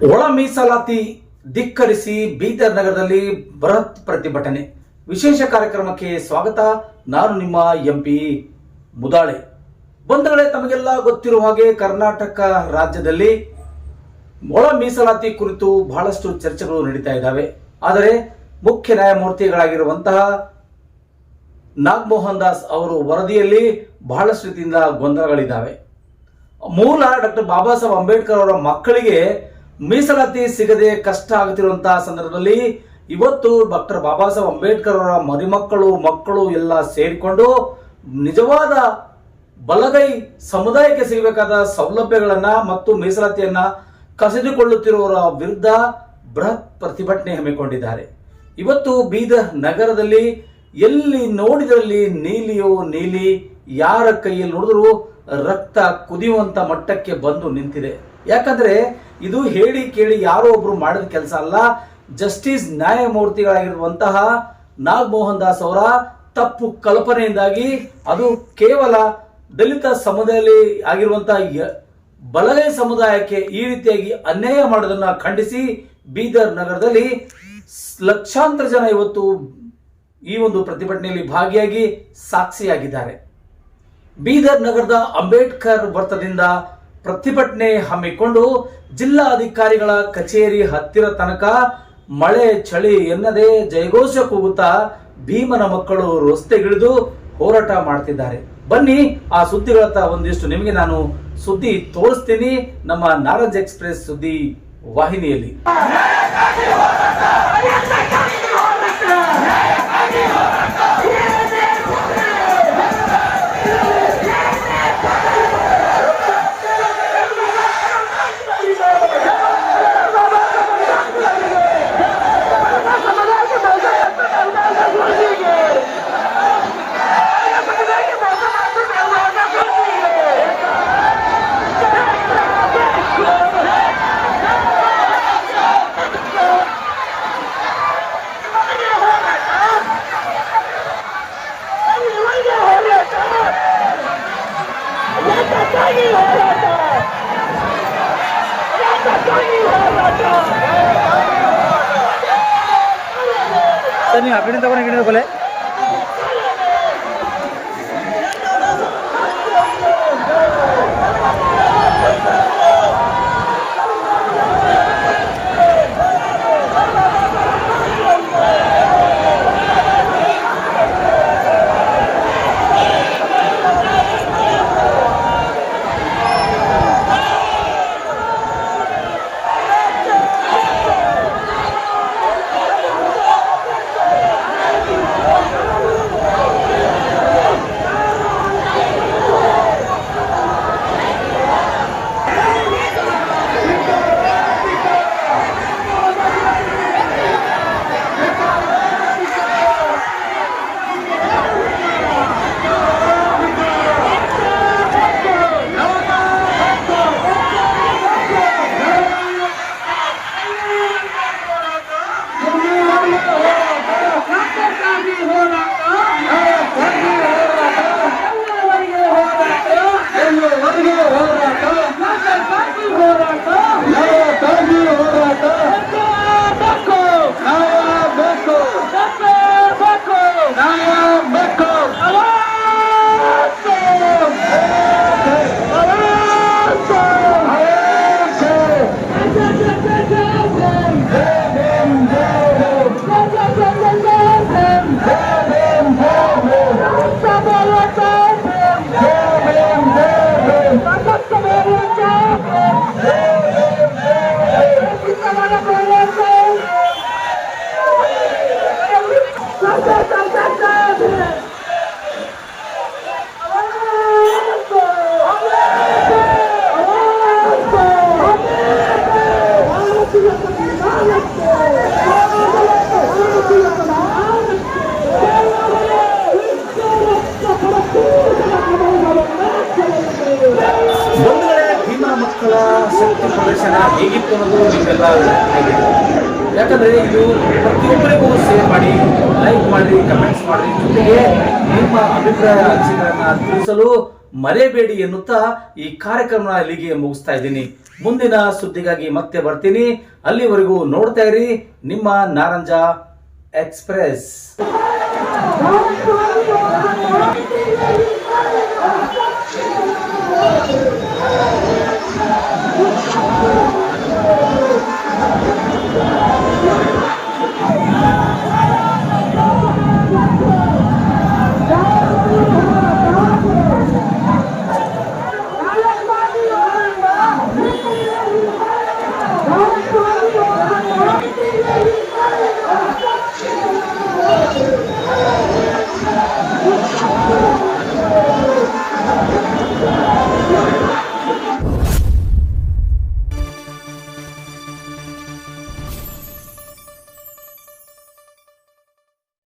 ಒಳ ಮೀಸಲಾತಿ ಧಿಕ್ಕರಿಸಿ ಬೀದರ್ ನಗರದಲ್ಲಿ ಬೃಹತ್ ಪ್ರತಿಭಟನೆ. ವಿಶೇಷ ಕಾರ್ಯಕ್ರಮಕ್ಕೆ ಸ್ವಾಗತ. ನಾನು ನಿಮ್ಮ ಎಂಪಿ ಮುದಾಳೆ. ಬಂಧುಗಳೇ, ತಮಗೆಲ್ಲ ಗೊತ್ತಿರುವ ಹಾಗೆ ಕರ್ನಾಟಕ ರಾಜ್ಯದಲ್ಲಿ ಒಳ ಮೀಸಲಾತಿ ಕುರಿತು ಬಹಳಷ್ಟು ಚರ್ಚೆಗಳು ನಡೀತಾ ಇದ್ದಾವೆ. ಆದರೆ ಮುಖ್ಯ ನ್ಯಾಯಮೂರ್ತಿಗಳಾಗಿರುವಂತಹ ನಾಗಮೋಹನ್ ದಾಸ್ ಅವರು ವರದಿಯಲ್ಲಿ ಬಹಳಷ್ಟು ರೀತಿಯಿಂದ ಗೊಂದಲಗಳಿದ್ದಾವೆ. ಮೂಲ ಡಾಕ್ಟರ್ ಬಾಬಾ ಸಾಹೇಬ್ ಅಂಬೇಡ್ಕರ್ ಅವರ ಮಕ್ಕಳಿಗೆ ಮೀಸಲಾತಿ ಸಿಗದೆ ಕಷ್ಟ ಆಗುತ್ತಿರುವಂತಹ ಸಂದರ್ಭದಲ್ಲಿ ಇವತ್ತು ಡಾಕ್ಟರ್ ಬಾಬಾ ಸಾಹೇಬ್ ಅಂಬೇಡ್ಕರ್ ಅವರ ಮಕ್ಕಳು ಎಲ್ಲ ಸೇರಿಕೊಂಡು ನಿಜವಾದ ಬಲಗೈ ಸಮುದಾಯಕ್ಕೆ ಸಿಗಬೇಕಾದ ಸೌಲಭ್ಯಗಳನ್ನ ಮತ್ತು ಮೀಸಲಾತಿಯನ್ನ ಕಸಿದುಕೊಳ್ಳುತ್ತಿರುವವರ ವಿರುದ್ಧ ಬೃಹತ್ ಪ್ರತಿಭಟನೆ ಹಮ್ಮಿಕೊಂಡಿದ್ದಾರೆ. ಇವತ್ತು ಬೀದರ್ ನಗರದಲ್ಲಿ ಎಲ್ಲಿ ನೋಡಿದಲ್ಲಿ ನೀಲಿಯೋ ನೀಲಿ, ಯಾರ ಕೈಯಲ್ಲಿ ನೋಡಿದ್ರು ರಕ್ತ ಕುದಿಯುವಂತ ಮಟ್ಟಕ್ಕೆ ಬಂದು ನಿಂತಿದೆ. ಯಾಕಂದ್ರೆ ಇದು ಹೇಳಿ ಕೇಳಿ ಯಾರೋ ಒಬ್ರು ಮಾಡಿದ ಕೆಲಸ ಅಲ್ಲ. ಜಸ್ಟಿಸ್ ನ್ಯಾಯಮೂರ್ತಿಗಳಾಗಿರುವಂತಹ ನಾಗಮೋಹನ್ ದಾಸ್ ಅವರ ತಪ್ಪು ಕಲ್ಪನೆಯಿಂದಾಗಿ ಅದು ಕೇವಲ ದಲಿತ ಸಮುದಾಯದಲ್ಲಿ ಆಗಿರುವಂತಹ ಬಲಗೈ ಸಮುದಾಯಕ್ಕೆ ಈ ರೀತಿಯಾಗಿ ಅನ್ಯಾಯ ಮಾಡೋದನ್ನ ಖಂಡಿಸಿ ಬೀದರ್ ನಗರದಲ್ಲಿ ಲಕ್ಷಾಂತರ ಜನ ಇವತ್ತು ಈ ಒಂದು ಪ್ರತಿಭಟನೆಯಲ್ಲಿ ಭಾಗಿಯಾಗಿ ಸಾಕ್ಷಿಯಾಗಿದ್ದಾರೆ. ಬೀದರ್ ನಗರದ ಅಂಬೇಡ್ಕರ್ ವೃತ್ತದಿಂದ ಪ್ರತಿಭಟನೆ ಹಮ್ಮಿಕೊಂಡು ಜಿಲ್ಲಾಧಿಕಾರಿಗಳ ಕಚೇರಿ ಹತ್ತಿರ ತನಕ ಮಳೆ ಚಳಿ ಎನ್ನದೆ ಜಯಘೋಷ ಕೂಗುತ್ತಾ ಭೀಮನ ಮಕ್ಕಳು ರಸ್ತೆಗಿಳಿದು ಹೋರಾಟ ಮಾಡ್ತಿದ್ದಾರೆ. ಬನ್ನಿ ಆ ಸುದ್ದಿಗಳತ್ತ ಒಂದಿಷ್ಟು ನಿಮಗೆ ನಾನು ಸುದ್ದಿ ತೋರಿಸ್ತೀನಿ ನಮ್ಮ ನಾರಾಜ್ ಎಕ್ಸ್ಪ್ರೆಸ್ ಸುದ್ದಿ ವಾಹಿನಿಯಲ್ಲಿ. ಸರ್, ನೀವು ಅಕಡೆ ತಗೊಂಡು ಕೊಲೆ ಭೀಮನ ಮಕ್ಕಳ ಶಕ್ತಿ ಪ್ರದರ್ಶನ ಹೇಗಿತ್ತು ಅನ್ನೋದು ನಿಮಗೆಲ್ಲ ಆಗಿದೆ. ಯಾಕಂದ್ರೆ ಇದು ಪ್ರತಿಯೊಬ್ಬರಿಗೂ ಶೇರ್ ಮಾಡಿ, ಲೈಕ್ ಮಾಡಿ, ಕಮೆಂಟ್ಸ್ ಮಾಡಿ, ಜೊತೆಗೆ ನಿಮ್ಮ ಅಭಿಪ್ರಾಯ ಅನಿಸಿಕೆಗಳನ್ನ ತಿಳಿಸಲು ಮರೆಯಬೇಡಿ ಎನ್ನುತ್ತಾ ಈ ಕಾರ್ಯಕ್ರಮ ಇಲ್ಲಿಗೆ ಮುಗಿಸ್ತಾ ಇದ್ದೀನಿ. ಮುಂದಿನ ಸುದ್ದಿಗಾಗಿ ಮತ್ತೆ ಬರ್ತೀನಿ. ಅಲ್ಲಿವರೆಗೂ ನೋಡ್ತಾ ಇರಿ ನಿಮ್ಮ ನಾರಂಜ ಎಕ್ಸ್‌ಪ್ರೆಸ್.